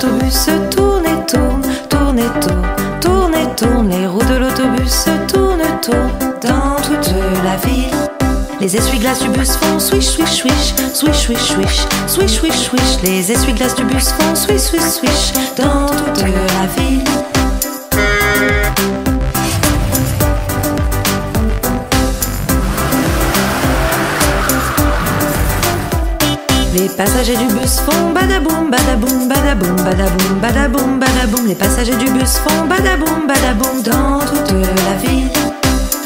l'autobus tournent et tournent, tournent et tournent, tournent et tournent. Les roues de l'autobus tournent, tournent dans toute la ville. Les essuie-glaces du bus font swish, swish, swish, swish, swish, swish, swish, swish, swish. Les essuie-glaces du bus font swish, swish, swish dans toute la ville. Les passagers du bus font badaboum, badaboum, badaboum, badaboum, badaboum, badaboum. Les passagers du bus font badaboum, badaboum dans toute la ville.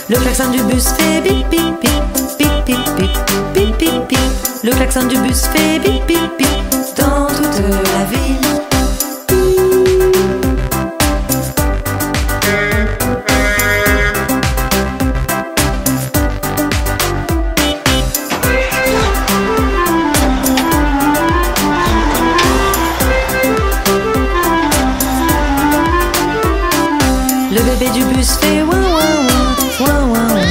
Le klaxon du bus fait bip, bip, bip, bip, bip, bip, bip, bip, bip. Le klaxon du bus fait bip, bip, bip dans toute la ville. Le bébé du bus fait ouin ouin ouin, ouin ouin ouin,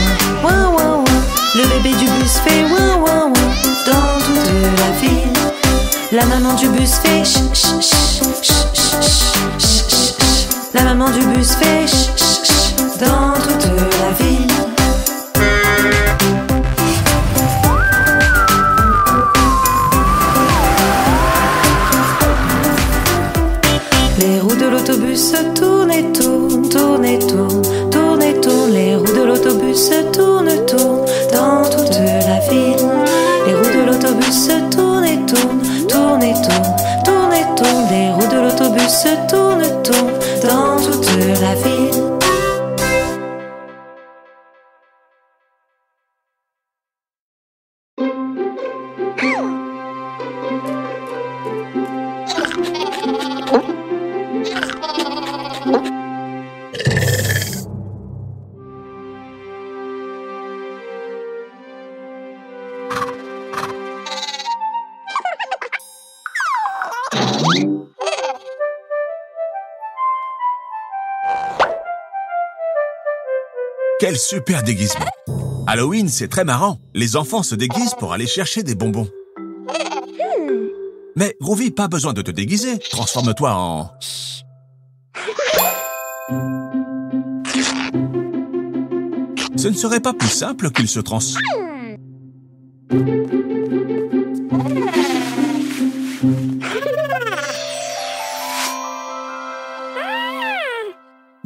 ouin ouin ouin. Le bébé du bus fait ouin ouin ouin dans toute la ville. La maman du bus fait ch ch ch ch ch ch ch. La maman du bus fait ch ch ch dans toute la ville. Les roues de l'autobus tournent et tournent, tournent et tournent, tournent et tournent. Les roues de l'autobus tournent, tournent dans toute la ville. Les roues de l'autobus tournent et tournent, tournent et tournent, tournent et tournent. Les roues de l'autobus tournent, tournent dans toute la ville. Quel super déguisement! Halloween, c'est très marrant. Les enfants se déguisent pour aller chercher des bonbons. Mais Groovy, pas besoin de te déguiser. Transforme-toi en... Ce ne serait pas plus simple qu'il se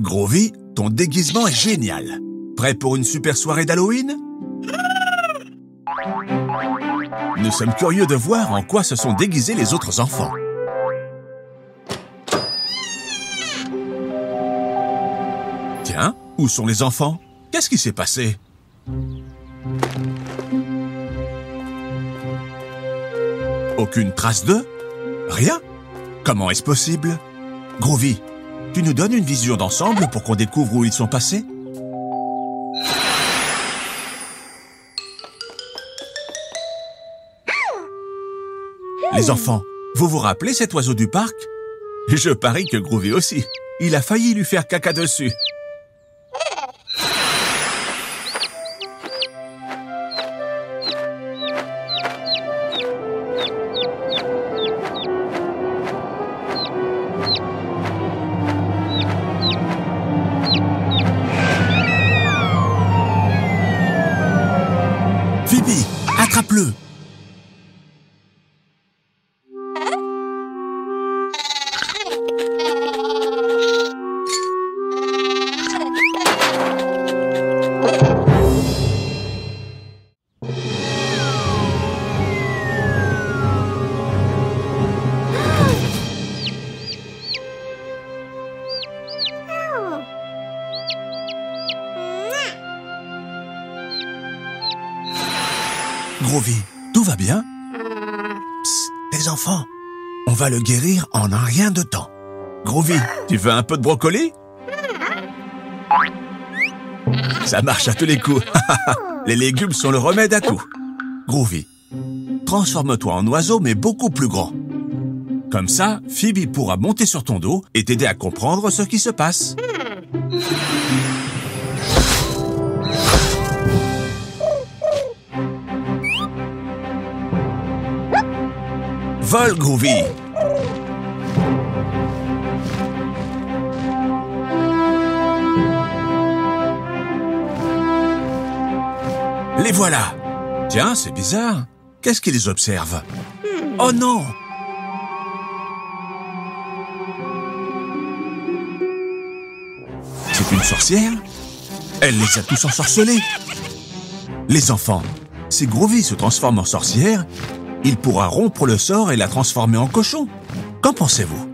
Groovy, ton déguisement est génial. Prêt pour une super soirée d'Halloween? Nous sommes curieux de voir en quoi se sont déguisés les autres enfants. Tiens, où sont les enfants? Qu'est-ce qui s'est passé? Aucune trace d'eux? Rien? Comment est-ce possible? Groovy, tu nous donnes une vision d'ensemble pour qu'on découvre où ils sont passés? Les enfants, vous vous rappelez cet oiseau du parc? Je parie que Groovy aussi. Il a failli lui faire caca dessus. Phoebe, attrape-le! Groovy, tout va bien? Psst, les enfants, on va le guérir en un rien de temps. Groovy, tu veux un peu de brocoli? Ça marche à tous les coups. Les légumes sont le remède à tout. Groovy, transforme-toi en oiseau mais beaucoup plus grand. Comme ça, Phoebe pourra monter sur ton dos et t'aider à comprendre ce qui se passe. Vole, Groovy! voilà. Tiens, c'est bizarre. Qu'est-ce qui les observe? Oh non! C'est une sorcière? Elle les a tous ensorcelés. Les enfants, si Groovy se transforme en sorcière, il pourra rompre le sort et la transformer en cochon. Qu'en pensez-vous?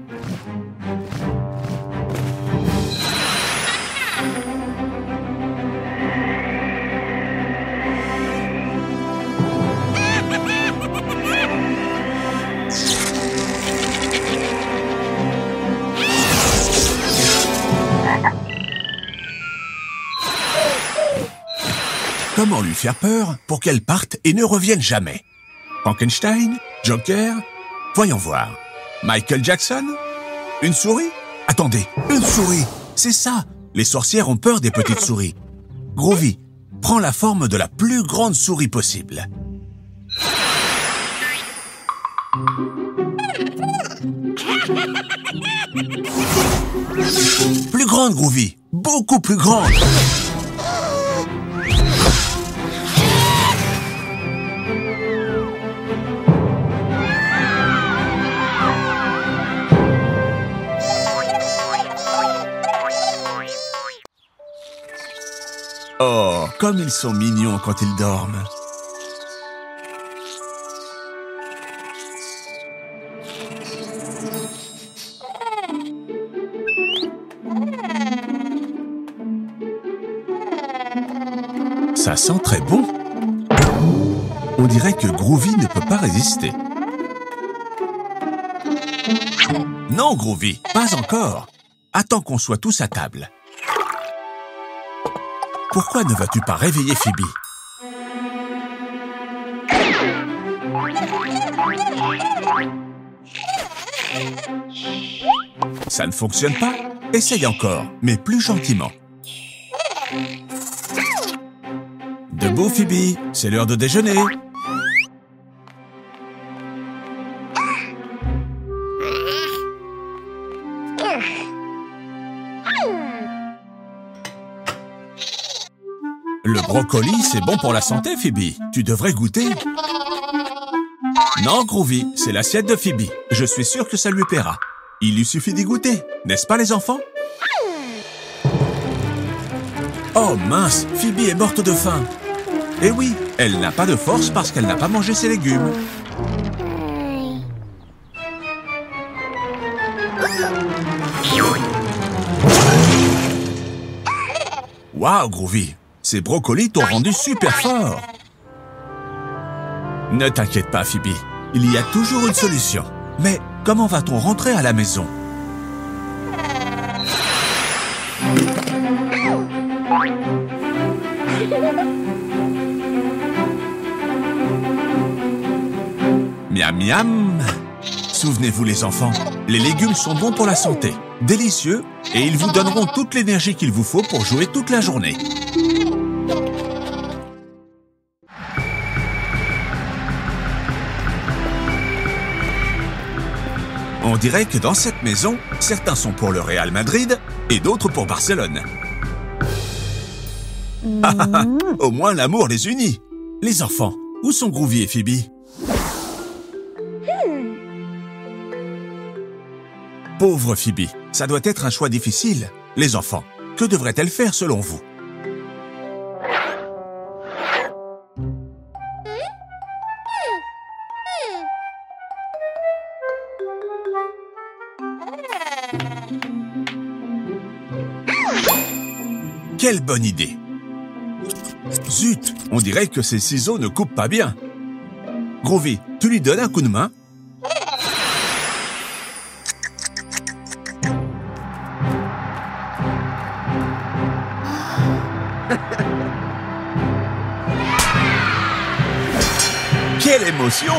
Comment lui faire peur pour qu'elle parte et ne revienne jamais? Frankenstein? Joker? Voyons voir. Michael Jackson? Une souris? Attendez, une souris! C'est ça! Les sorcières ont peur des petites souris. Groovy, prends la forme de la plus grande souris possible. Plus grande, Groovy! Beaucoup plus grande! Oh, comme ils sont mignons quand ils dorment. Ça sent très bon. On dirait que Groovy ne peut pas résister. Non, Groovy, pas encore. Attends qu'on soit tous à table. Pourquoi ne vas-tu pas réveiller Phoebe? Ça ne fonctionne pas? Essaye encore, mais plus gentiment. Debout, Phoebe, c'est l'heure de déjeuner. Le brocoli, c'est bon pour la santé, Phoebe. Tu devrais goûter. Non, Groovy, c'est l'assiette de Phoebe. Je suis sûr que ça lui plaira. Il lui suffit d'y goûter, n'est-ce pas, les enfants? Oh mince, Phoebe est morte de faim. Eh oui, elle n'a pas de force parce qu'elle n'a pas mangé ses légumes. Waouh, Groovy, ces brocolis t'ont rendu super fort. Ne t'inquiète pas, Phoebe, il y a toujours une solution. Mais comment va-t-on rentrer à la maison? Miam miam. Souvenez-vous les enfants, les légumes sont bons pour la santé, délicieux, et ils vous donneront toute l'énergie qu'il vous faut pour jouer toute la journée. On dirait que dans cette maison, certains sont pour le Real Madrid et d'autres pour Barcelone. Au moins l'amour les unit. Les enfants, où sont Groovy et Phoebe? Pauvre Phoebe, ça doit être un choix difficile. Les enfants, que devrait-elle faire selon vous? Quelle bonne idée! Zut, on dirait que ces ciseaux ne coupent pas bien. Groovy, tu lui donnes un coup de main? Quelle émotion!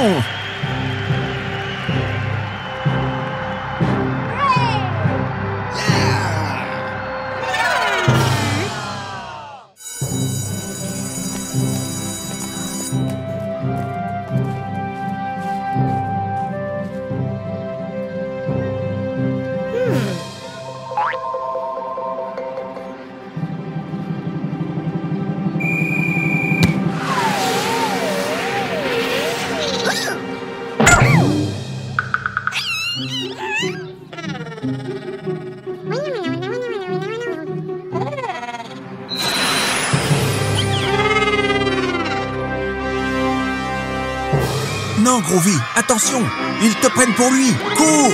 Groovy, attention! Ils te prennent pour lui! Cours!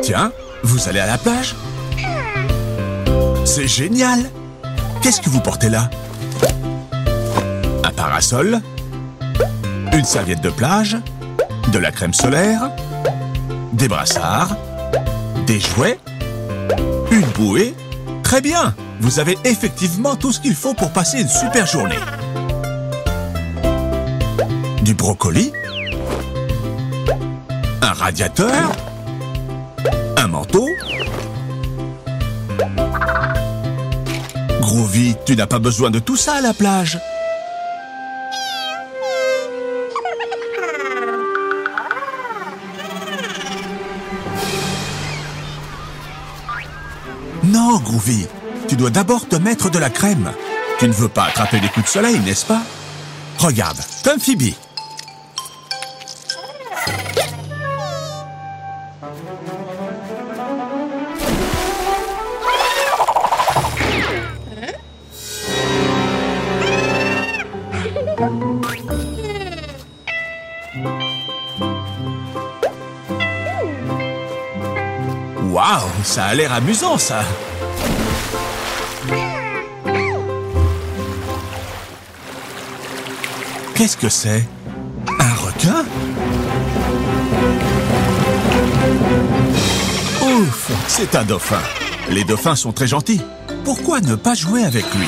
Tiens, vous allez à la plage? C'est génial! Qu'est-ce que vous portez là? Un parasol? Une serviette de plage? De la crème solaire? Des brassards? Des jouets? Une bouée? Très bien! Vous avez effectivement tout ce qu'il faut pour passer une super journée. Du brocoli? Un radiateur? Un manteau? Groovy, tu n'as pas besoin de tout ça à la plage. Non, Groovy, tu dois d'abord te mettre de la crème. Tu ne veux pas attraper les coups de soleil, n'est-ce pas? Regarde, comme Phoebe. Waouh, ça a l'air amusant, ça. Qu'est-ce que c'est? Un requin? Ouf, c'est un dauphin. Les dauphins sont très gentils. Pourquoi ne pas jouer avec lui?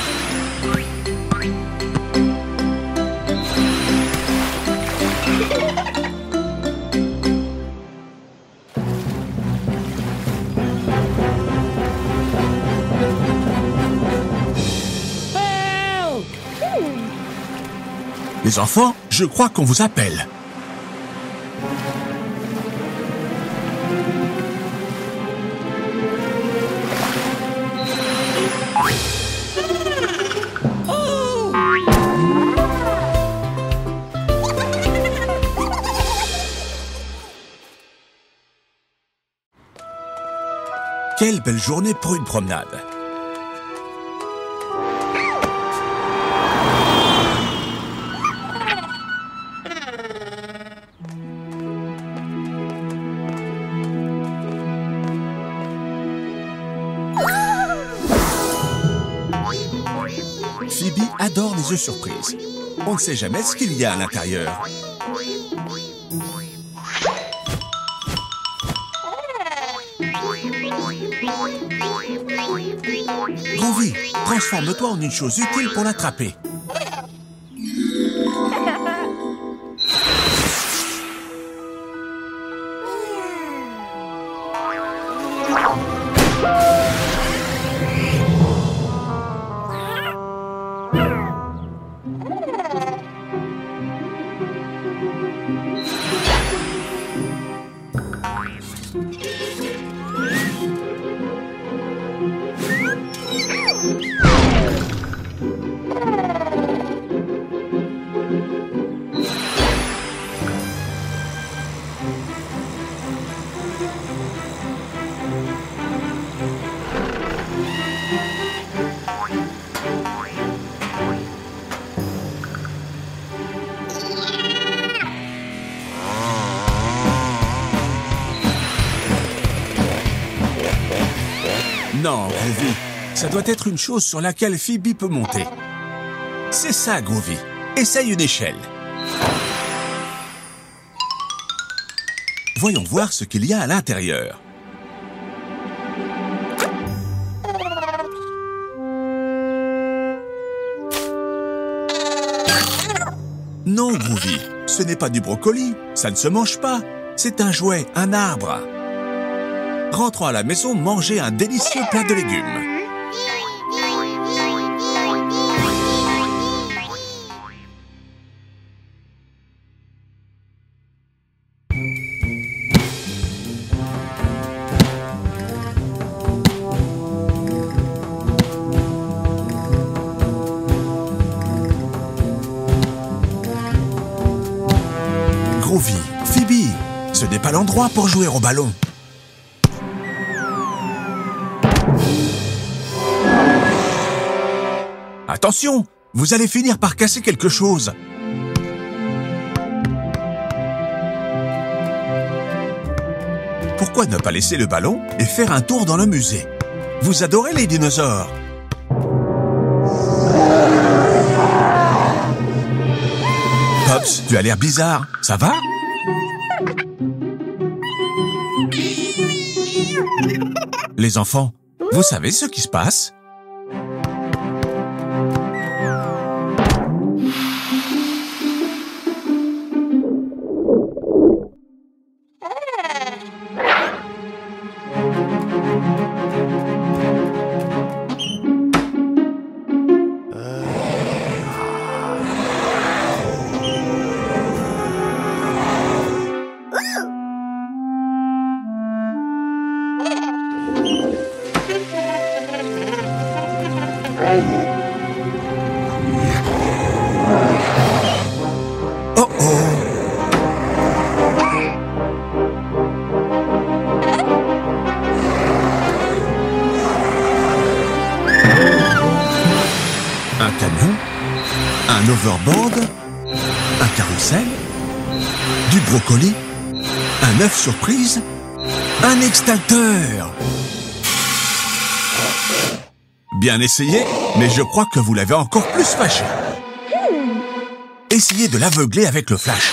Les enfants, je crois qu'on vous appelle. Quelle belle journée pour une promenade. Phoebe adore les œufs surprises. On ne sait jamais ce qu'il y a à l'intérieur. Groovy, transforme-toi en une chose utile pour l'attraper. Non, Groovy, ça doit être une chose sur laquelle Phoebe peut monter. C'est ça, Groovy. Essaye une échelle. Voyons voir ce qu'il y a à l'intérieur. Non, Groovy, ce n'est pas du brocoli. Ça ne se mange pas. C'est un jouet, un arbre. Rentrons à la maison manger un délicieux plat de légumes. Groovy, Phoebe, ce n'est pas l'endroit pour jouer au ballon. Attention, vous allez finir par casser quelque chose. Pourquoi ne pas laisser le ballon et faire un tour dans le musée? Vous adorez les dinosaures. Pops, tu as l'air bizarre. Ça va? Les enfants, vous savez ce qui se passe? Oh oh! Un camion, un overboard, un carrousel, du brocoli, un œuf surprise, un extincteur. Bien essayé, mais je crois que vous l'avez encore plus fâché. Essayez de l'aveugler avec le flash.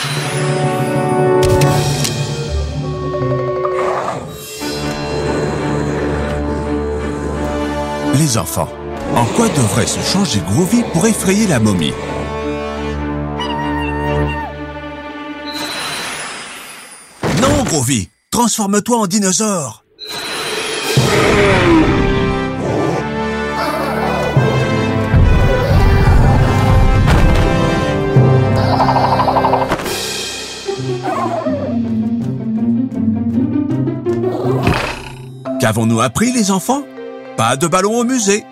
Les enfants, en quoi devrait se changer Groovy pour effrayer la momie? Non, Groovy, transforme-toi en dinosaure. Qu'avons-nous appris, les enfants? Pas de ballon au musée.